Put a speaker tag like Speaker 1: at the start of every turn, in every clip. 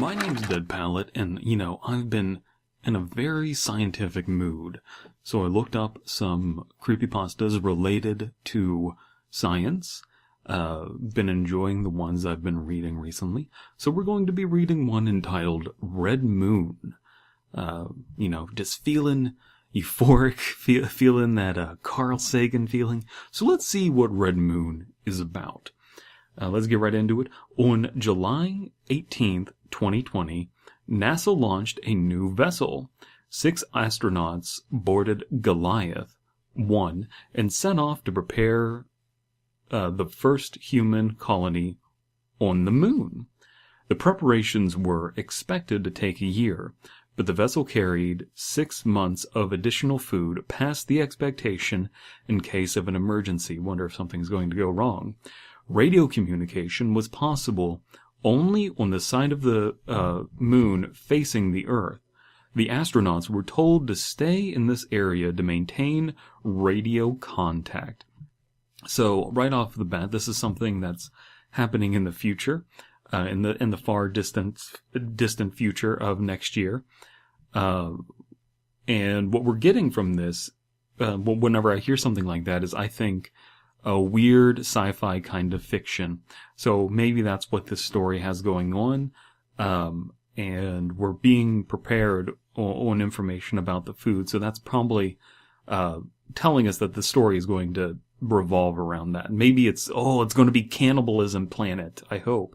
Speaker 1: My name's Dead Palette, and, I've been in a very scientific mood. So I looked up some creepypastas related to science. Been enjoying the ones I've been reading recently. So we're going to be reading one entitled Red Moon. Just feeling euphoric, feeling that Carl Sagan feeling. So let's see what Red Moon is about. Let's get right into it. On July 18th, 2020, NASA launched a new vessel. 6 astronauts boarded Goliath I and set off to prepare the first human colony on the moon. The preparations were expected to take a year, but the vessel carried 6 months of additional food past the expectation in case of an emergency. Wonder if something's going to go wrong. Radio communication was possible only on the side of the moon facing the Earth. The astronauts were told to stay in this area to maintain radio contact. So right off the bat, this is something that's happening in the future, in the far distant future of next year. And what we're getting from this, whenever I hear something like that, is I think a weird sci-fi kind of fiction. So maybe that's what this story has going on. And we're being prepared on information about the food. So that's probably telling us that the story is going to revolve around that. Maybe it's going to be Cannibalism Planet, I hope.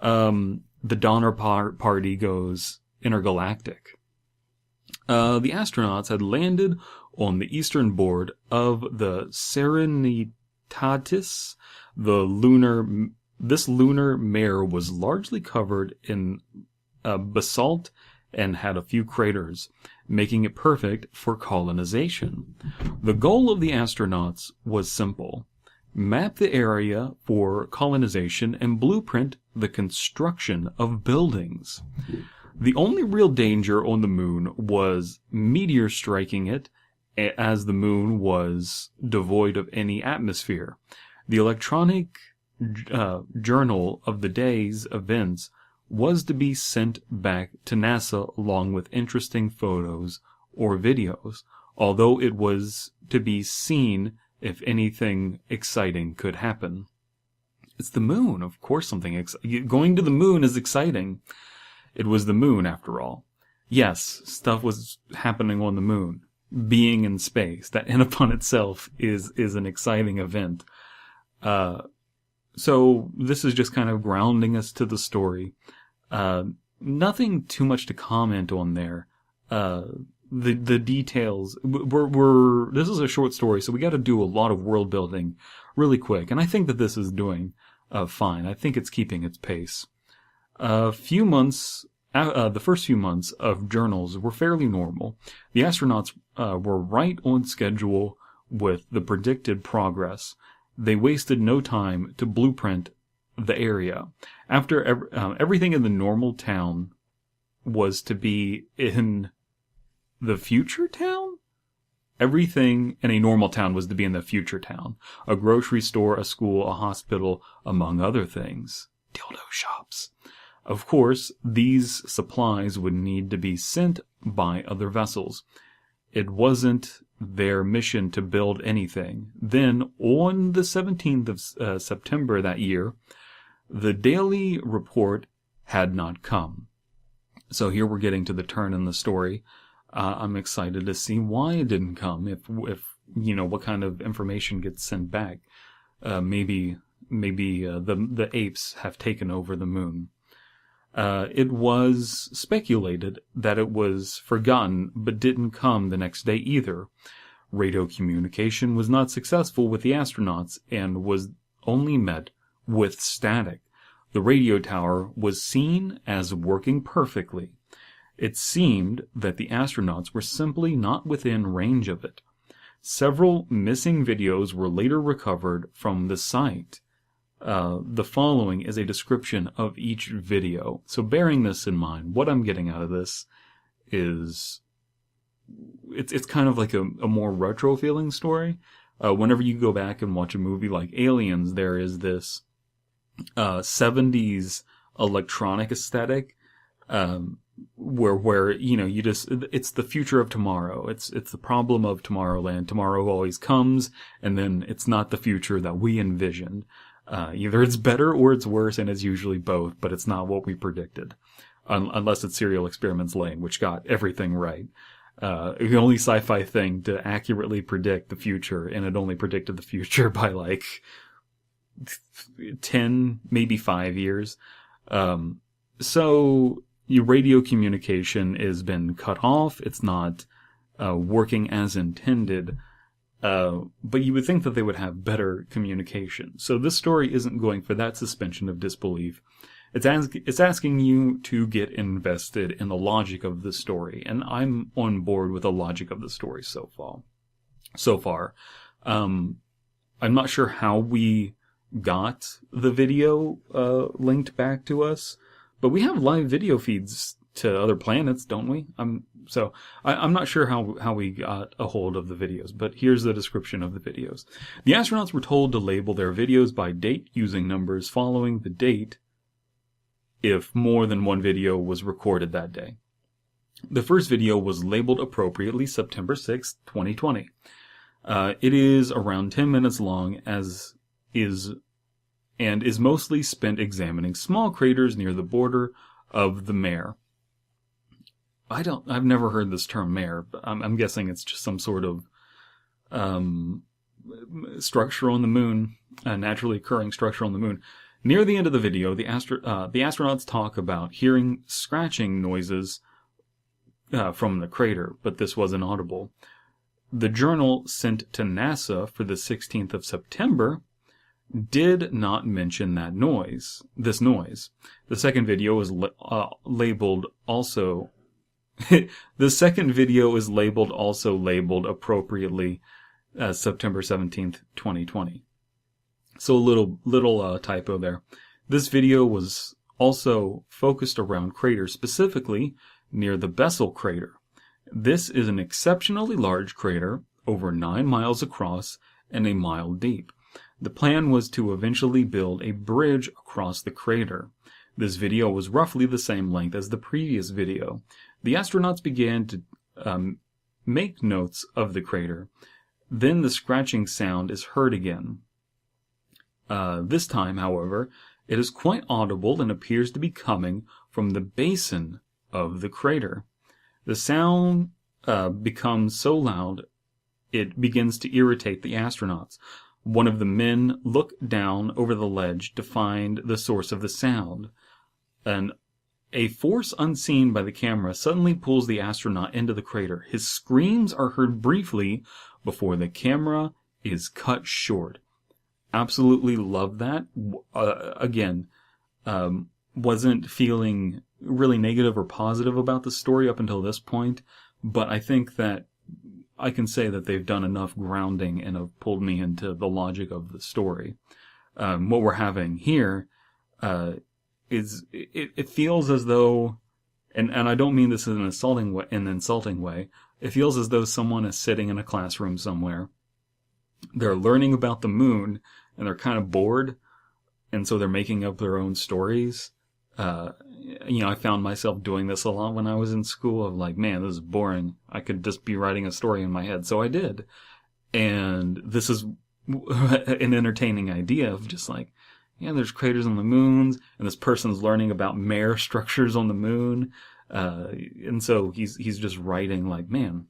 Speaker 1: The Donner Party goes intergalactic. The astronauts had landed on the eastern board of the Serenitatis. This lunar mare was largely covered in basalt and had a few craters, making it perfect for colonization. The goal of the astronauts was simple: map the area for colonization and blueprint the construction of buildings. The only real danger on the moon was meteors striking it, as the moon was devoid of any atmosphere. The electronic journal of the day's events was to be sent back to NASA along with interesting photos or videos, although it was to be seen if anything exciting could happen. It's the moon, of course something going to the moon is exciting. It was the moon, after all. Yes, stuff was happening on the moon. Being in space, that in upon itself is an exciting event. So this is just kind of grounding us to the story. Nothing too much to comment on there. The details, this is a short story, so we got to do a lot of world building really quick, and I think that this is doing fine. I think it's keeping its pace. The first few months of journals were fairly normal. The astronauts were right on schedule with the predicted progress. They wasted no time to blueprint the area. After everything in the normal town was to be in the future town? Everything in a normal town was to be in the future town. A grocery store, a school, a hospital, among other things. Dildo shops. Of course, these supplies would need to be sent by other vessels. It wasn't their mission to build anything. Then, on the 17th of September that year, the daily report had not come. So here we're getting to the turn in the story. I'm excited to see why it didn't come, if what kind of information gets sent back. Maybe the apes have taken over the moon. It was speculated that it was forgotten, but didn't come the next day either. Radio communication was not successful with the astronauts and was only met with static. The radio tower was seen as working perfectly. It seemed that the astronauts were simply not within range of it. Several missing videos were later recovered from the site. The following is a description of each video. So bearing this in mind, what I'm getting out of this is it's kind of like a more retro feeling story. Whenever you go back and watch a movie like Aliens, there is this 70s electronic aesthetic where it's the future of tomorrow. It's the problem of Tomorrowland. Tomorrow always comes, and then it's not the future that we envisioned. Either it's better or it's worse, and it's usually both, but it's not what we predicted. Unless it's Serial Experiments Lane, which got everything right. The only sci-fi thing to accurately predict the future, and it only predicted the future by like 10, maybe 5 years. So your radio communication has been cut off. It's not working as intended. But you would think that they would have better communication. So this story isn't going for that suspension of disbelief. It's asking you to get invested in the logic of the story, and I'm on board with the logic of the story so far. I'm not sure how we got the video linked back to us, but we have live video feeds to other planets, don't we? I'm not sure how we got a hold of the videos, but here's the description of the videos. The astronauts were told to label their videos by date using numbers following the date if more than one video was recorded that day. The first video was labeled appropriately September 6th, 2020. It is around 10 minutes long and is mostly spent examining small craters near the border of the mare. I've never heard this term mare, but I'm guessing it's just some sort of structure on the moon, a naturally occurring structure on the moon. Near the end of the video, the astronauts talk about hearing scratching noises from the crater, but this was inaudible. The journal sent to NASA for the 16th of September did not mention this noise. The second video was labeled also. The second video is labeled appropriately as September 17th, 2020. So a little typo there. This video was also focused around craters, specifically near the Basalt crater. This is an exceptionally large crater, over 9 miles across and a mile deep. The plan was to eventually build a bridge across the crater. This video was roughly the same length as the previous video. The astronauts began to make notes of the crater. Then the scratching sound is heard again. This time, however, it is quite audible and appears to be coming from the basin of the crater. The sound becomes so loud it begins to irritate the astronauts. One of the men look down over the ledge to find the source of the sound. A force unseen by the camera suddenly pulls the astronaut into the crater. His screams are heard briefly before the camera is cut short. Absolutely love that. Wasn't feeling really negative or positive about the story up until this point, but I think that I can say that they've done enough grounding and have pulled me into the logic of the story. What we're having here it feels as though, and I don't mean this in an insulting way, it feels as though someone is sitting in a classroom somewhere. They're learning about the moon, and they're kind of bored, and so they're making up their own stories. I found myself doing this a lot when I was in school, of like, man, this is boring. I could just be writing a story in my head. So I did. And this is an entertaining idea of just like, yeah, there's craters on the moons, and this person's learning about mare structures on the moon. And so he's just writing like, man,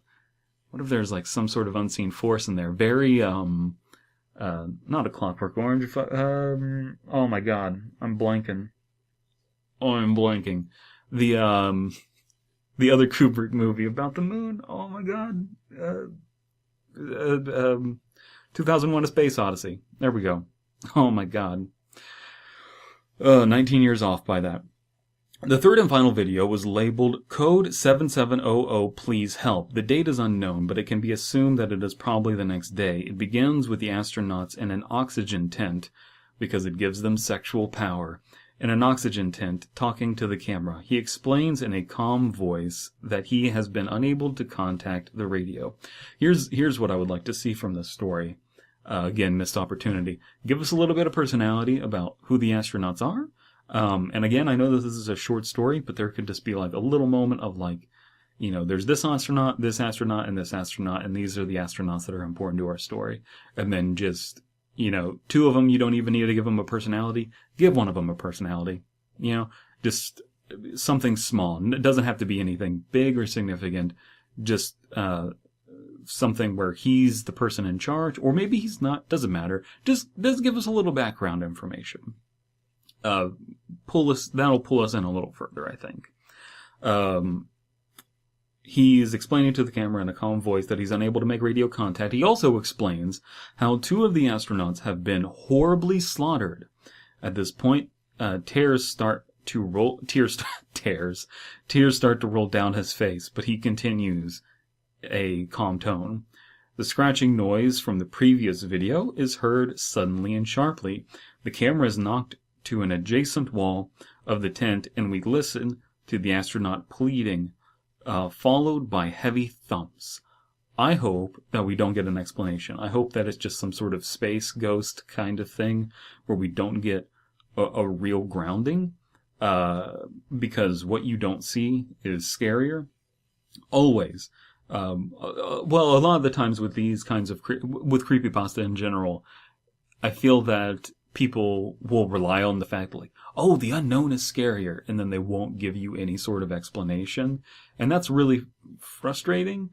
Speaker 1: what if there's like some sort of unseen force in there? Very, not A Clockwork Orange. Oh my god, I'm blanking. The other Kubrick movie about the moon. Oh my god. 2001: A Space Odyssey. There we go. Oh my god. 19 years off by that. The third and final video was labeled Code 7700 Please Help. The date is unknown, but it can be assumed that it is probably the next day. It begins with the astronauts in an oxygen tent, because it gives them sexual power. In an oxygen tent, talking to the camera, he explains in a calm voice that he has been unable to contact the radio. Here's what I would like to see from this story. Again, missed opportunity. Give us a little bit of personality about who the astronauts are. And again, I know that this is a short story, but there could just be like a little moment of like, there's this astronaut, and this astronaut, and these are the astronauts that are important to our story. And then just, two of them, you don't even need to give them a personality. Give one of them a personality. Just something small. It doesn't have to be anything big or significant. Just something where he's the person in charge, or maybe he's not. Doesn't matter. Just give us a little background information. That'll pull us in a little further, I think. He's explaining to the camera in a calm voice that he's unable to make radio contact. He also explains how 2 of the astronauts have been horribly slaughtered. At this point, tears start to roll down his face, but he continues a calm tone. The scratching noise from the previous video is heard suddenly and sharply. The camera is knocked to an adjacent wall of the tent, and we listen to the astronaut pleading, followed by heavy thumps. I hope that we don't get an explanation. I hope that it's just some sort of space ghost kind of thing where we don't get a real grounding, because what you don't see is scarier. Always. Well, a lot of the times with these kinds of, with creepypasta in general, I feel that people will rely on the fact like, oh, the unknown is scarier, and then they won't give you any sort of explanation. And that's really frustrating,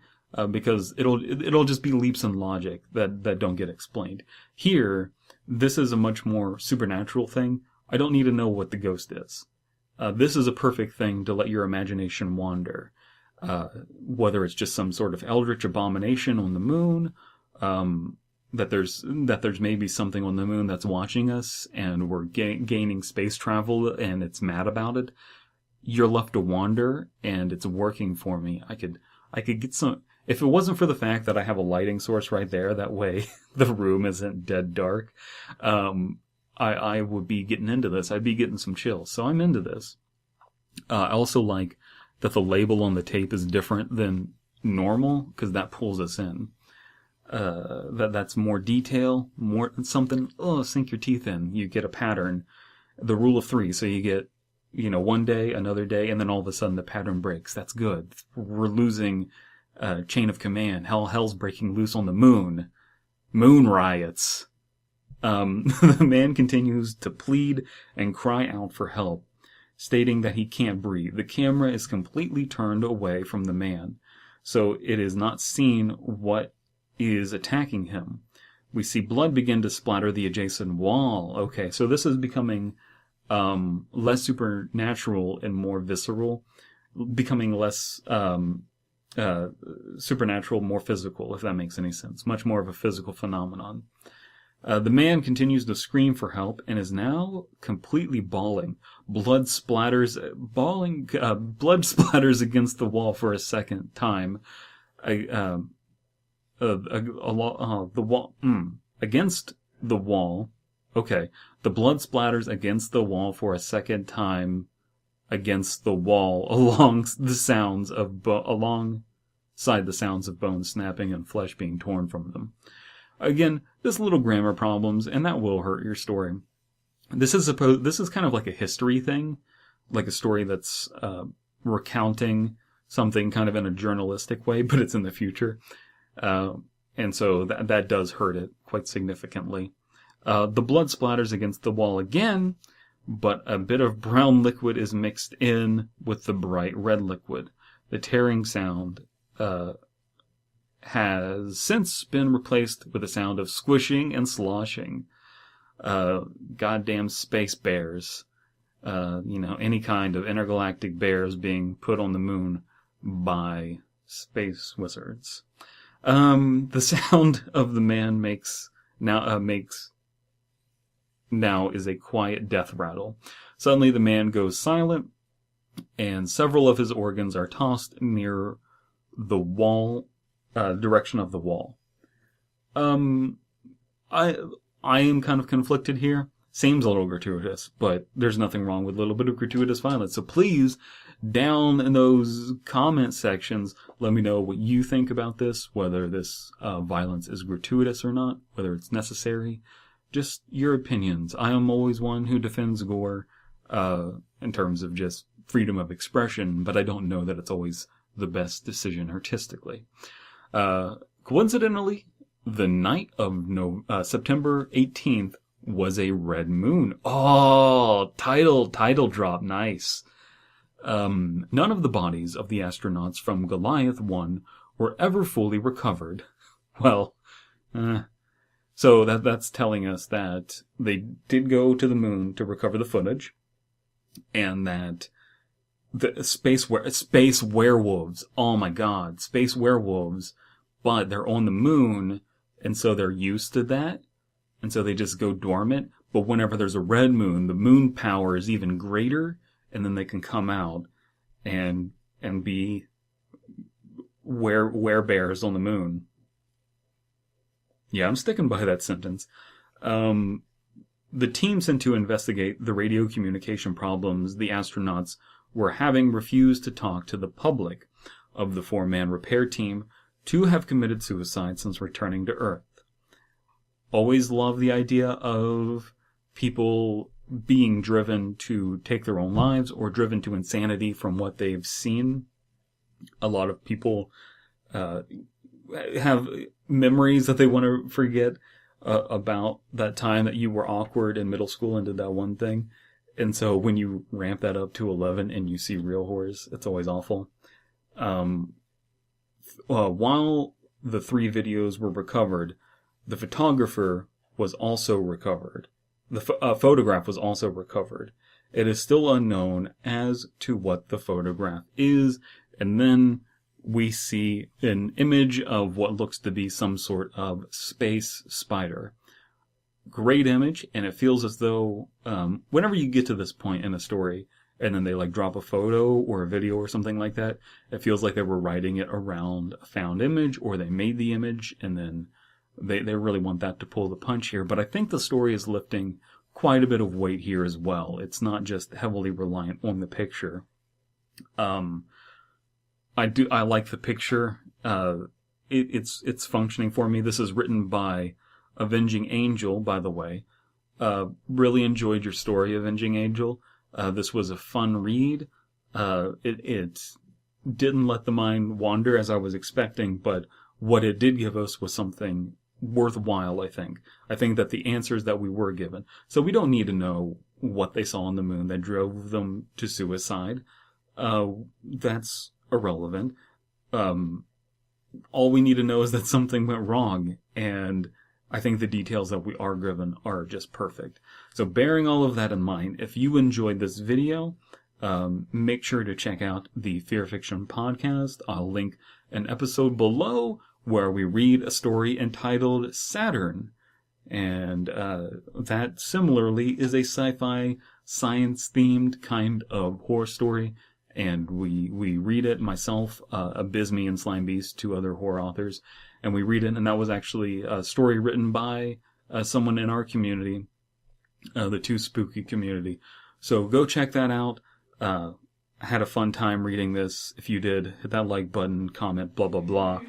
Speaker 1: because it'll just be leaps in logic that don't get explained. Here, this is a much more supernatural thing. I don't need to know what the ghost is. This is a perfect thing to let your imagination wander. Whether it's just some sort of eldritch abomination on the moon, that there's maybe something on the moon that's watching us, and we're gaining space travel, and it's mad about it. You're left to wander, and it's working for me. I could get some. If it wasn't for the fact that I have a lighting source right there, that way the room isn't dead dark, I would be getting into this. I'd be getting some chills. So I'm into this. I also like that the label on the tape is different than normal, because that pulls us in. That's more detail, more something, sink your teeth in. You get a pattern. The rule of 3, so you get, one day, another day, and then all of a sudden the pattern breaks. That's good. We're losing chain of command. Hell's breaking loose on the moon. Moon riots. The man continues to plead and cry out for help, stating that he can't breathe. The camera is completely turned away from the man, so it is not seen what is attacking him. We see blood begin to splatter the adjacent wall. Okay, so this is becoming less supernatural and more visceral, becoming less supernatural, more physical, if that makes any sense. Much more of a physical phenomenon. The man continues to scream for help and is now completely bawling. Blood splatters against the wall for a second time. Against the wall. Okay, the blood splatters against the wall for a second time against the wall, alongside the sounds of bone snapping and flesh being torn from them. Again, this little grammar problems, and that will hurt your story. This is kind of like a history thing, like a story that's recounting something kind of in a journalistic way, but it's in the future. And so that does hurt it quite significantly. The blood splatters against the wall again, but a bit of brown liquid is mixed in with the bright red liquid. The tearing sound has since been replaced with a sound of squishing and sloshing. Goddamn space bears. Any kind of intergalactic bears being put on the moon by space wizards. The sound of the man makes now is a quiet death rattle. Suddenly the man goes silent, and several of his organs are tossed near the wall, direction of the wall. I am kind of conflicted here. Seems a little gratuitous, but there's nothing wrong with a little bit of gratuitous violence. So please, down in those comment sections, let me know what you think about this, whether this violence is gratuitous or not, whether it's necessary. Just your opinions. I am always one who defends gore. in terms of just freedom of expression, but I don't know that it's always the best decision artistically. Coincidentally, the night of September 18th was a red moon. Oh, title drop, nice. None of the bodies of the astronauts from Goliath I were ever fully recovered. Well, so that's telling us that they did go to the moon to recover the footage, and that the space werewolves, oh my god, space werewolves, but they're on the moon, and so they're used to that, and so they just go dormant, but whenever there's a red moon, the moon power is even greater, and then they can come out and be werebears on the moon. Yeah, I'm sticking by that sentence. The team sent to investigate the radio communication problems the astronauts were having refused to talk to the public of the 4-man repair team to have committed suicide since returning to Earth. Always love the idea of people being driven to take their own lives or driven to insanity from what they've seen. A lot of people have memories that they want to forget about that time that you were awkward in middle school and did that one thing. And so when you ramp that up to 11 and you see real horrors, it's always awful. While the 3 videos were recovered, the photographer was also recovered. The photograph was also recovered. It is still unknown as to what the photograph is, and then we see an image of what looks to be some sort of space spider. Great image, and it feels as though whenever you get to this point in a story, and then they like drop a photo or a video or something like that, it feels like they were writing it around a found image, or they made the image, and then they really want that to pull the punch here. But I think the story is lifting quite a bit of weight here as well. It's not just heavily reliant on the picture. I like the picture. It's functioning for me. This is written by Avenging Angel, by the way. Really enjoyed your story, Avenging Angel. This was a fun read. It didn't let the mind wander as I was expecting, but what it did give us was something worthwhile, I think. I think that the answers that we were given. So we don't need to know what they saw on the moon that drove them to suicide. That's irrelevant. All we need to know is that something went wrong, and I think the details that we are given are just perfect. So bearing all of that in mind, if you enjoyed this video, make sure to check out the Fear Fiction podcast. I'll link an episode below where we read a story entitled Saturn. And that similarly is a sci-fi, science-themed kind of horror story. And we read it, myself, Abysme and Slime Beast, 2 other horror authors. And we read it, and that was actually a story written by someone in our community, the Too Spooky community. So go check that out. I had a fun time reading this. If you did, hit that like button, comment, blah, blah, blah.